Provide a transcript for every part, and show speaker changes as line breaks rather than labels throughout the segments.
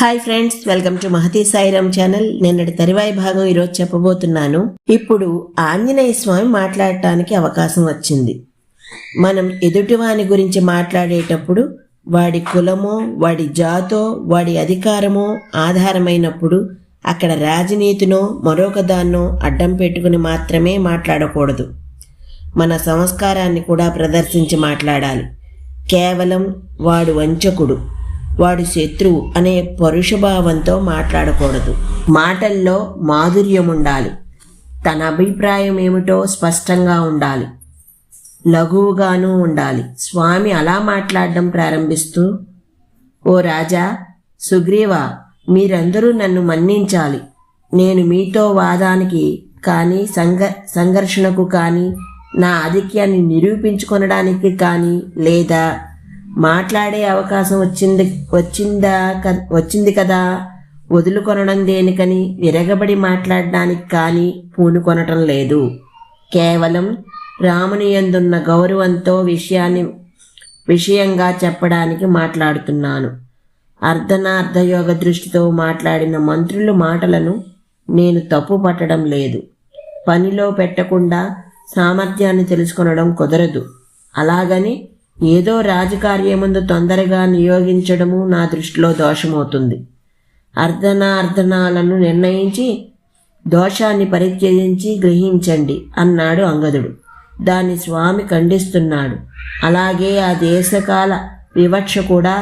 Hi friends, welcome to Mahathi Sairam channel. నిన్నటి తరువాయి భాగం ఈరోజు చెప్పబోతున్నాను. ఇప్పుడు ఆంజనేయ స్వామి మాట్లాడటానికి అవకాశం వచ్చింది. మనం ఎదుటివాని గురించి మాట్లాడేటప్పుడు వాడి కులమో, వాడి జాతో, వాడి అధికారమో ఆధారమైనప్పుడు అక్కడ రాజనీతినో మరొక దాన్నో అడ్డం పెట్టుకుని మాత్రమే మాట్లాడకూడదు. మన సంస్కారాన్ని కూడా ప్రదర్శించి మాట్లాడాలి. కేవలం వాడు వంచకుడు, వాడు శత్రువు అనే పరుషభావంతో మాట్లాడకూడదు. మాటల్లో మాధుర్యం ఉండాలి. తన అభిప్రాయం ఏమిటో స్పష్టంగా ఉండాలి. లఘువుగానూ ఉండాలి. స్వామి అలా మాట్లాడడం ప్రారంభిస్తూ, ఓ రాజా, సుగ్రీవా, మీరందరూ నన్ను మన్నించాలి. నేను మీతో వాదానికి కానీ సంఘర్షణకు కానీ, నా ఆధిక్యాన్ని నిరూపించుకొనడానికి కానీ, లేదా మాట్లాడే అవకాశం వచ్చింది కదా, వదులుకొనడం దేనికని విరగబడి మాట్లాడడానికి కానీ పూనుకొనటం లేదు. కేవలం రాముని యందున్న గౌరవంతో విషయంగా చెప్పడానికి మాట్లాడుతున్నాను. అర్ధనార్ధయోగ దృష్టితో మాట్లాడిన మంత్రుల మాటలను నేను తప్పు పట్టడం లేదు. పనిలో పెట్టకుండా సామర్థ్యాన్ని తెలుసుకొనడం కుదరదు. అలాగని ఏదో రాజకార్యమందు తొందరగా నియోగించడము నా దృష్టిలో దోషమవుతుంది. అర్ధనాలను నిర్ణయించి దోషాన్ని పరిత్యజించి గ్రహించండి అన్నాడు అంగదుడు. దాన్ని స్వామి ఖండిస్తున్నాడు. అలాగే ఆ దేశకాల వివక్ష కూడా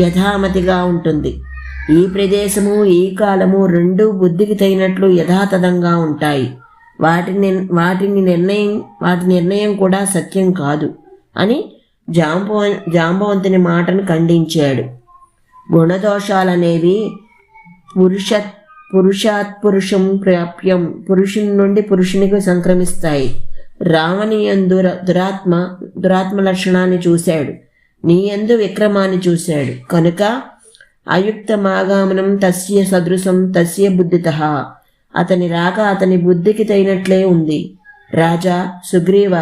యథామతిగా ఉంటుంది. ఈ ప్రదేశము, ఈ కాలము రెండూ బుద్ధికి తగినట్లు యథాతథంగా ఉంటాయి. వాటి నిర్ణయం కూడా సత్యం కాదు అని జాంబవంతుని మాటను ఖండించాడు. గుణదోషాలనేవి పురుషం ప్రాప్యం, పురుషుని నుండి పురుషునికి సంక్రమిస్తాయి. రావణి యందు దురాత్మ లక్షణాన్ని చూశాడు, నీ యందు విక్రమాన్ని చూశాడు. కనుక అయుక్తమాగమనం తస్య సదృశం తస్య బుద్ధితః, అతని రాక అతని బుద్ధికి తగినట్లే ఉంది. రాజా, సుగ్రీవ,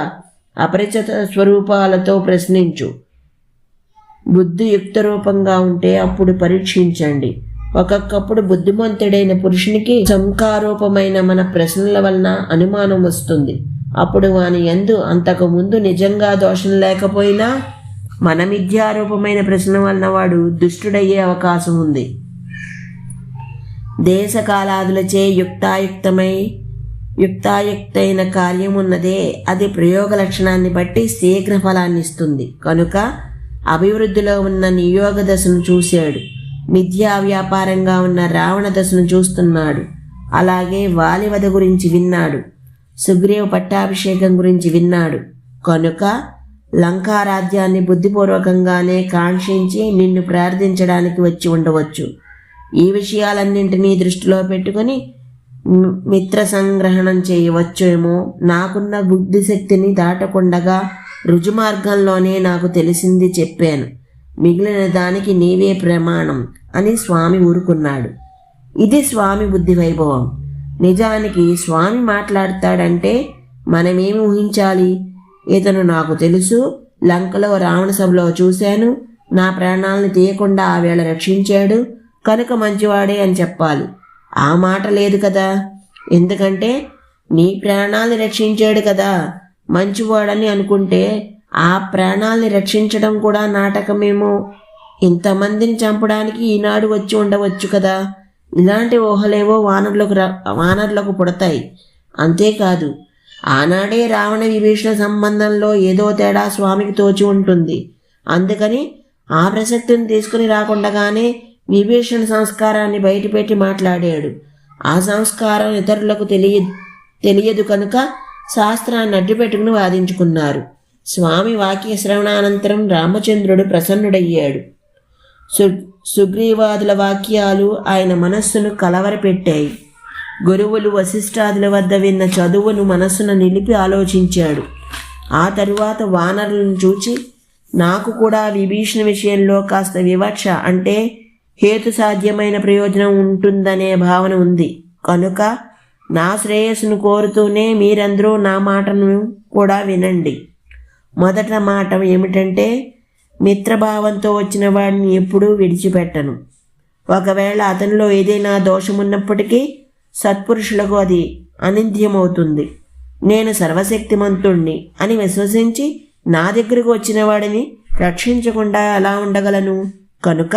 అపరిచిత స్వరూపాలతో ప్రశ్నించు. బుద్ధి యుక్త రూపంగా ఉంటే అప్పుడు పరీక్షించండి. ఒక్కొక్కప్పుడు బుద్ధిమంతుడైన పురుషునికి సంకారూపమైన మన ప్రశ్నల వలన అనుమానం వస్తుంది. అప్పుడు వాని యందు అంతకు ముందు నిజంగా దోషం లేకపోయినా మన మిథ్యారూపమైన ప్రశ్న వలన వాడు దుష్టుడయ్యే అవకాశం ఉంది. దేశకాలాదులచే యుక్తాయుక్తైన కార్యం ఉన్నదే, అది ప్రయోగ లక్షణాన్ని బట్టి శీఘ్ర ఫలాన్ని ఇస్తుంది. కనుక అభివృద్ధిలో ఉన్న నియోగ దశను చూశాడు. మిథ్యా వ్యాపారంగా ఉన్న రావణ దశను చూస్తున్నాడు. అలాగే వాలివధ గురించి విన్నాడు. సుగ్రీవ పట్టాభిషేకం గురించి విన్నాడు. కనుక లంకారాజ్యాన్ని బుద్ధిపూర్వకంగానే కాంక్షించి నిన్ను ప్రార్థించడానికి వచ్చి ఉండవచ్చు. ఈ విషయాలన్నింటినీ దృష్టిలో పెట్టుకుని మిత్ర సంగ్రహణం చేయవచ్చేమో. నాకున్న బుద్ధిశక్తిని దాటకుండగా రుజుమార్గంలోనే నాకు తెలిసింది చెప్పాను. మిగిలిన దానికి నీవే ప్రమాణం అని స్వామి ఊరుకున్నాడు. ఇది స్వామి బుద్ధి వైభవం. నిజానికి స్వామి మాట్లాడతాడంటే మనమేమి ఊహించాలి? ఇతను నాకు తెలుసు, లంకలో రావణ సభలో చూశాను, నా ప్రాణాలను తీయకుండా ఆ వేళ రక్షించాడు, కనుక మంచివాడే అని చెప్పాలి. ఆ మాట లేదు కదా. ఎందుకంటే నీ ప్రాణాలను రక్షించాడు కదా. మంచివాడని అనుకుంటే ఆ ప్రాణాలని రక్షించడం కూడా నాటకమేమో. ఇంతమందిని చంపడానికి ఈనాడు వచ్చి ఉండవచ్చు కదా. ఇలాంటి ఊహలేవో వానరులకు పుడతాయి. అంతేకాదు, ఆనాడే రావణ విభీషణ సంబంధంలో ఏదో తేడా స్వామికి తోచి ఉంటుంది. అందుకని ఆ ప్రసక్తిని తీసుకుని రాకుండగానే విభీషణ సంస్కారాన్ని బయటపెట్టి మాట్లాడాడు. ఆ సంస్కారం ఇతరులకు తెలియదు కనుక శాస్త్రాన్ని అడ్డుపెట్టుకుని వాదించుకున్నారు. స్వామి వాక్య శ్రవణానంతరం రామచంద్రుడు ప్రసన్నుడయ్యాడు. సుగ్రీవాదుల వాక్యాలు ఆయన మనస్సును కలవరపెట్టాయి. గురువులు వశిష్ఠాదుల వద్ద విన్న చదువును మనస్సును నిలిపి ఆలోచించాడు. ఆ తరువాత వానరులను చూచి, నాకు కూడా విభీషణ విషయంలో కాస్త వివక్ష అంటే హేతు సాధ్యమైన ప్రయోజనం ఉంటుందనే భావన ఉంది. కనుక నా శ్రేయస్సును కోరుతూనే మీరందరూ నా మాటను కూడా వినండి. మొదట మాట ఏమిటంటే, మిత్రభావంతో వచ్చిన వాడిని ఎప్పుడూ విడిచిపెట్టను. ఒకవేళ అతనిలో ఏదైనా దోషమున్నప్పటికీ సత్పురుషులకు అది అనింద్యమవుతుంది. నేను సర్వశక్తిమంతుణ్ణి అని విశ్వసించి నా దగ్గరకు వచ్చిన వాడిని రక్షించకుండా ఎలా ఉండగలను? కనుక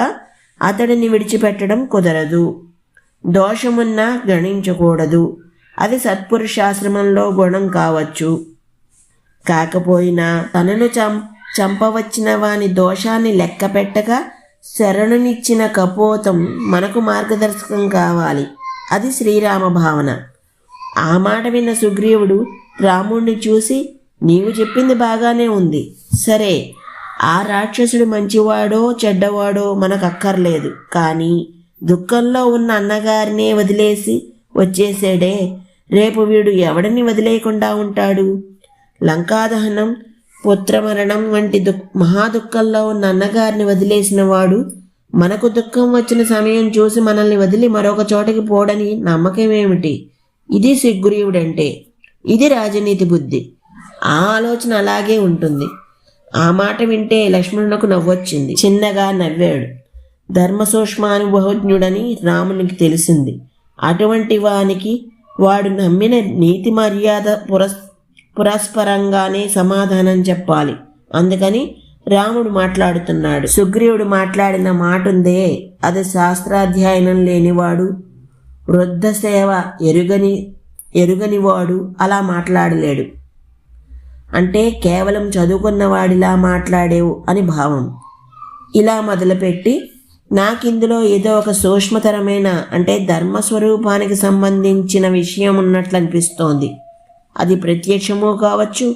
అతడిని విడిచిపెట్టడం కుదరదు. దోషమున్నా గణించకూడదు. అది సత్పురుషాశ్రమంలో గుణం కావచ్చు. కాకపోయినా తనను చంపవచ్చిన వాని దోషాన్ని లెక్క పెట్టక శరణునిచ్చిన కపోతం మనకు మార్గదర్శకం కావాలి. అది శ్రీరామ భావన. ఆ మాట విన్న సుగ్రీవుడు రాముణ్ణి చూసి, నీవు చెప్పింది బాగానే ఉంది. సరే, ఆ రాక్షసుడు మంచివాడో చెడ్డవాడో మనకు అక్కర్లేదు. కానీ దుఃఖంలో ఉన్న అన్నగారినే వదిలేసి వచ్చేసాడే, రేపు వీడు ఎవడిని వదిలేయకుండా ఉంటాడు? లంకాదహనం, పుత్రమరణం వంటి మహాదుఃఖంలో ఉన్న అన్నగారిని వదిలేసిన వాడు మనకు దుఃఖం వచ్చిన సమయం చూసి మనల్ని వదిలి మరొక చోటకి పోడని నమ్మకమేమిటి? ఇది సుగ్రీవుడంటే. ఇది రాజనీతి బుద్ధి. ఆ ఆలోచన అలాగే ఉంటుంది. ఆ మాట వింటే లక్ష్మణునకు నవ్వొచ్చింది. చిన్నగా నవ్వాడు. ధర్మసూక్ష్మానుభవజ్ఞుడని రామునికి తెలిసింది. అటువంటి వానికి వాడు నమ్మిన నీతి మర్యాద పురస్పరంగానే సమాధానం చెప్పాలి. అందుకని రాముడు మాట్లాడుతున్నాడు. సుగ్రీవుడు మాట్లాడిన మాటుందే, అది శాస్త్రాధ్యయనం లేనివాడు, వృద్ధ సేవ ఎరుగనివాడు అలా మాట్లాడలేడు. అంటే కేవలం చదువుకున్నవాడిలా మాట్లాడేవు అని భావం. ఇలా మొదలుపెట్టి, నాకిందులో ఏదో ఒక సూక్ష్మతరమైన అంటే ధర్మస్వరూపానికి సంబంధించిన విషయం ఉన్నట్లు అనిపిస్తోంది. అది ప్రత్యక్షమూ కావచ్చు,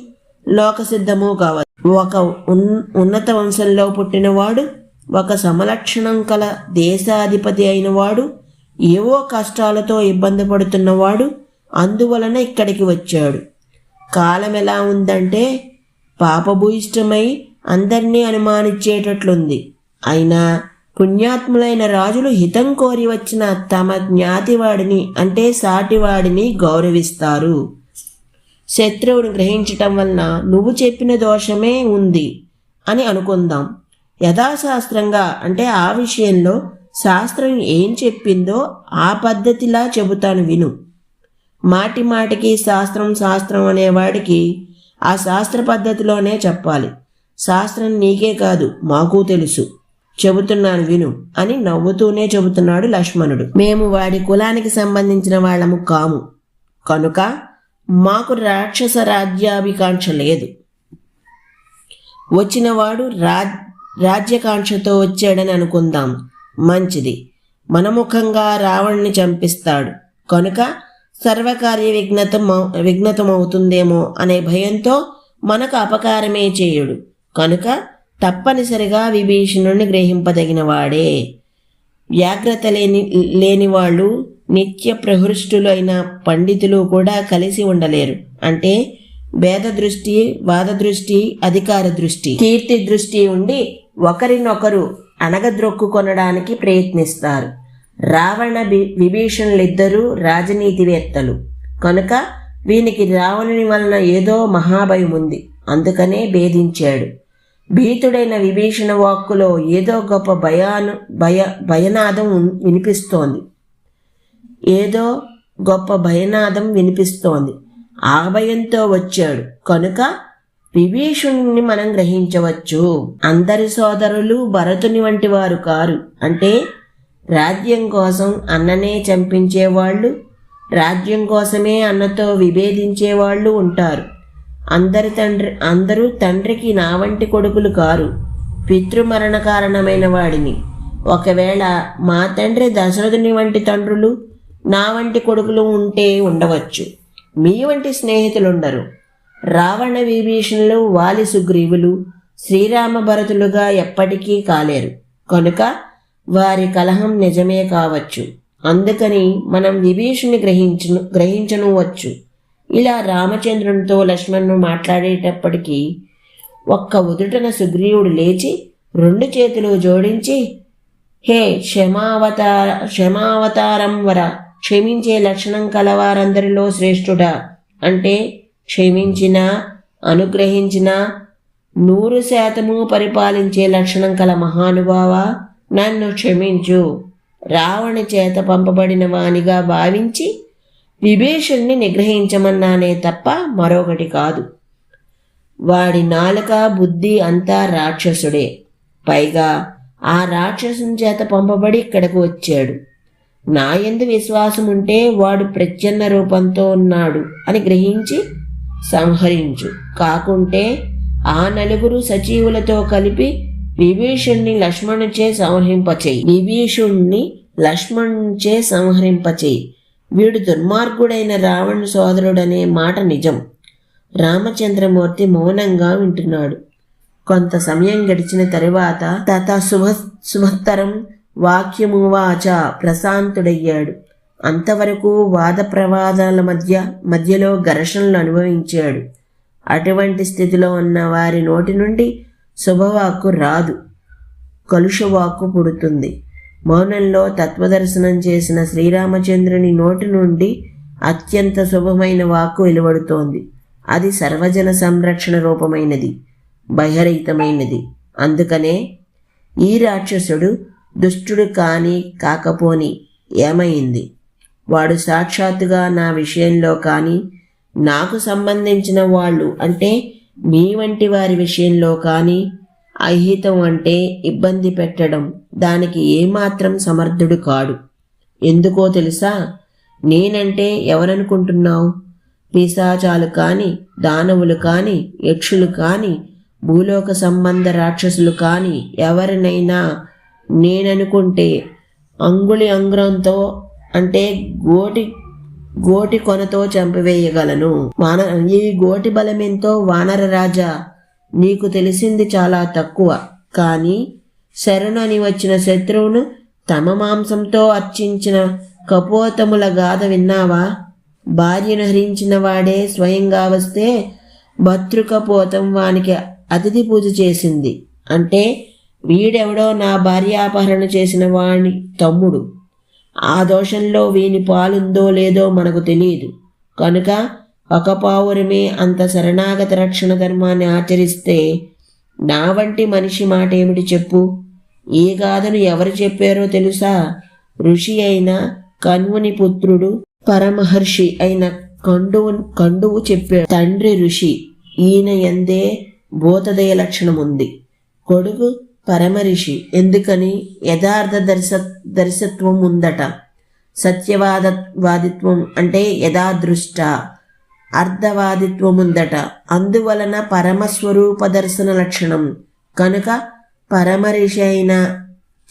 లోకసిద్ధమూ కావచ్చు. ఒక ఉన్నత వంశంలో పుట్టినవాడు, ఒక సమలక్షణం కల దేశాధిపతి అయినవాడు, ఏవో కష్టాలతో ఇబ్బంది పడుతున్నవాడు అందువలన ఇక్కడికి వచ్చాడు. కాలం ఎలా ఉందంటే పాపభూయిష్టమై అందరినీ అనుమానించేటట్లుంది. అయినా పుణ్యాత్ములైన రాజులు హితం కోరి వచ్చిన తమ జ్ఞాతివాడిని అంటే సాటివాడిని గౌరవిస్తారు. శత్రువుని గ్రహించటం వలన నువ్వు చెప్పిన దోషమే ఉంది అని అనుకుందాం. యథాశాస్త్రంగా అంటే ఆ విషయంలో శాస్త్రం ఏం చెప్పిందో ఆ పద్ధతిలా చెబుతాను విను. మాటి మాటికి శాస్త్రం అనేవాడికి ఆ శాస్త్ర పద్ధతిలోనే చెప్పాలి. శాస్త్రం నీకే కాదు మాకు తెలుసు, చెబుతున్నాను విను అని నవ్వుతూనే చెబుతున్నాడు లక్ష్మణుడు. మేము వాడి కులానికి సంబంధించిన వాళ్ళము కాము కనుక మాకు రాక్షస రాజ్యాభికాంక్ష లేదు. వచ్చినవాడు రాజ్యకాంక్షతో వచ్చాడని అనుకుందాం. మంచిది. మనముఖంగా రావణ్ణి చంపిస్తాడు కనుక సర్వకార్య విఘ్నతమవుతుందేమో అనే భయంతో మనకు అపకారమే చేయుడు కనుక తప్పనిసరిగా విభీషణుడిని గ్రహింపదగిన వాడే. వ్యాగ్రత లేని వాళ్ళు, నిత్య ప్రహృష్టులైన పండితులు కూడా కలిసి ఉండలేరు. అంటే భేద దృష్టి, వాద దృష్టి, అధికార దృష్టి, కీర్తి దృష్టి ఉండి ఒకరినొకరు అణగద్రొక్కుకొనడానికి ప్రయత్నిస్తారు. రావణ విభీషణులిద్దరూ రాజనీతివేత్తలు కనుక వీనికి రావణుని వలన ఏదో మహాభయం ఉంది. అందుకనే భేదించాడు. భీతుడైన విభీషణ వాక్కులో ఏదో గొప్ప భయనాదం వినిపిస్తోంది. ఏదో గొప్ప భయనాదం వినిపిస్తోంది. ఆ భయంతో వచ్చాడు కనుక విభీషణుని మనం గ్రహించవచ్చు. అందరి సోదరులు భరతుని వంటి వారు కారు. అంటే రాజ్యం కోసం అన్ననే చంపించేవాళ్ళు, రాజ్యం కోసమే అన్నతో విభేదించేవాళ్ళు ఉంటారు. అందరూ తండ్రికి నా వంటి కొడుకులు కారు. పితృమరణ కారణమైన వాడిని. ఒకవేళ మా తండ్రి దశరథుని వంటి తండ్రులు, నా వంటి కొడుకులు ఉంటే ఉండవచ్చు. మీ వంటి స్నేహితులుండరు. రావణ విభీషణులు, వాలి సుగ్రీవులు శ్రీరామ భరతులుగా ఎప్పటికీ కాలేరు కనుక వారి కలహం నిజమే కావచ్చు. అందుకని మనం విభీషణుని గ్రహించనువచ్చు. ఇలా రామచంద్రునితో లక్ష్మణుడు మాట్లాడేటప్పటికీ ఒక్క ఉదుటన సుగ్రీవుడు లేచి 2 చేతులు జోడించి, హే క్షమావతారం వర, క్షమించే లక్షణం కలవారందరిలో శ్రేష్ఠుడా, అంటే క్షమించిన, అనుగ్రహించిన 100% పరిపాలించే లక్షణం కల మహానుభావ, నన్ను క్షమించు. రావణి చేత పంపబడిన వానిగా భావించి విభీషణ్ణి నిగ్రహించమన్నానే తప్ప మరొకటి కాదు. వాడి నాలుక బుద్ధి అంతా రాక్షసుడే. పైగా ఆ రాక్షసుని చేత పంపబడి ఇక్కడకు వచ్చాడు. నా యందు విశ్వాసం ఉంటే వాడు ప్రచ్ఛన్న రూపంతో ఉన్నాడు అని గ్రహించి సంహరించు. కాకుంటే ఆ నలుగురు సచివులతో కలిపి విభీషణ్ణి లక్ష్మణుచే సంహరింపచేయి. వీడు దుర్మార్గుడైన రావణ సోదరుడనే మాట నిజం. రామచంద్రమూర్తి మౌనంగా వింటున్నాడు. కొంత సమయం గడిచిన తరువాత తథా సుమత్తరం వాక్యమువాచ ప్రశాంతుడయ్యాడు. అంతవరకు వాద ప్రవాదాల మధ్యలో ఘర్షణలు అనుభవించాడు. అటువంటి స్థితిలో ఉన్న వారి నోటి నుండి శుభవాక్కు రాదు, కలుషవాక్కు పుడుతుంది. మౌనంలో తత్వదర్శనం చేసిన శ్రీరామచంద్రుని నోటి నుండి అత్యంత శుభమైన వాక్కు వెలువడుతోంది. అది సర్వజన సంరక్షణ రూపమైనది, భయరహితమైనది. అందుకనే ఈ రాక్షసుడు దుష్టుడు కాకపోని ఏమైంది? వాడు సాక్షాత్తుగా నా విషయంలో కానీ, నాకు సంబంధించిన వాళ్ళు అంటే మీ వంటి వారి విషయంలో కానీ అహితం అంటే ఇబ్బంది పెట్టడం, దానికి ఏమాత్రం సమర్థుడు కాడు. ఎందుకో తెలుసా? నేనంటే ఎవరనుకుంటున్నావు? పిశాచాలు కాని, దానవులు కాని, యక్షులు కాని, భూలోక సంబంధ రాక్షసులు కాని ఎవరినైనా నేననుకుంటే అంగుళి అంగురంతో అంటే గోటి కొనతో చంపివేయగలను. ఈ గోటి బలమెంతో వానర రాజా, నీకు తెలిసింది చాలా తక్కువ. కానీ శరణని వచ్చిన శత్రువును తమ మాంసంతో అర్చించిన కపోతముల గాథ విన్నావా? భార్యను హరించిన వాడే స్వయంగా వస్తే భతృకపోతం వానికి అతిథి పూజ చేసింది. అంటే వీడెవడో నా భార్యాపహరణ చేసిన వాని తమ్ముడు. ఆ దోషంలో వీని పాలుందో లేదో మనకు తెలియదు. కనుక ఒక పావురమే అంత శరణాగత రక్షణ ధర్మాన్ని ఆచరిస్తే నా వంటి మనిషి మాట ఏమిటి చెప్పు? ఈ గాథను ఎవరు చెప్పారో తెలుసా? ఋషి అయిన కణ్వుని పుత్రుడు పరమహర్షి అయిన కండువు చెప్పాడు. తండ్రి ఋషి, ఈయన ఎందే భూతదయ లక్షణం ఉంది. కొడుకు పరమరిషి. ఎందుకని? యథార్థ దర్శత్వం ఉందట. సత్యవాదిత్వం అంటే యథాదృష్ట, అర్ధవాదిత్వం ఉందట. అందువలన పరమస్వరూప దర్శన లక్షణం. కనుక పరమరిషి అయిన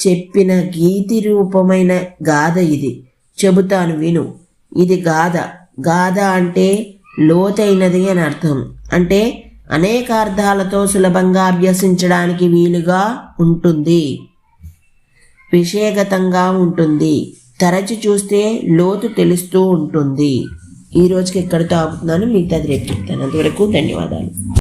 చెప్పిన గీతి రూపమైన గాథ ఇది. చెబుతాను విను. ఇది గాథ అంటే లోతైనది అని అర్థం. అంటే అనేక అర్థాలతో సులభంగా అభ్యసించడానికి వీలుగా ఉంటుంది, విషయగతంగా ఉంటుంది, తరచి చూస్తే లోతు తెలుస్తూ ఉంటుంది. ఈ రోజుకి ఎక్కడితో ఆపుతున్నాను, మిగతాది రేపు చెప్తాను. అంతవరకు ధన్యవాదాలు.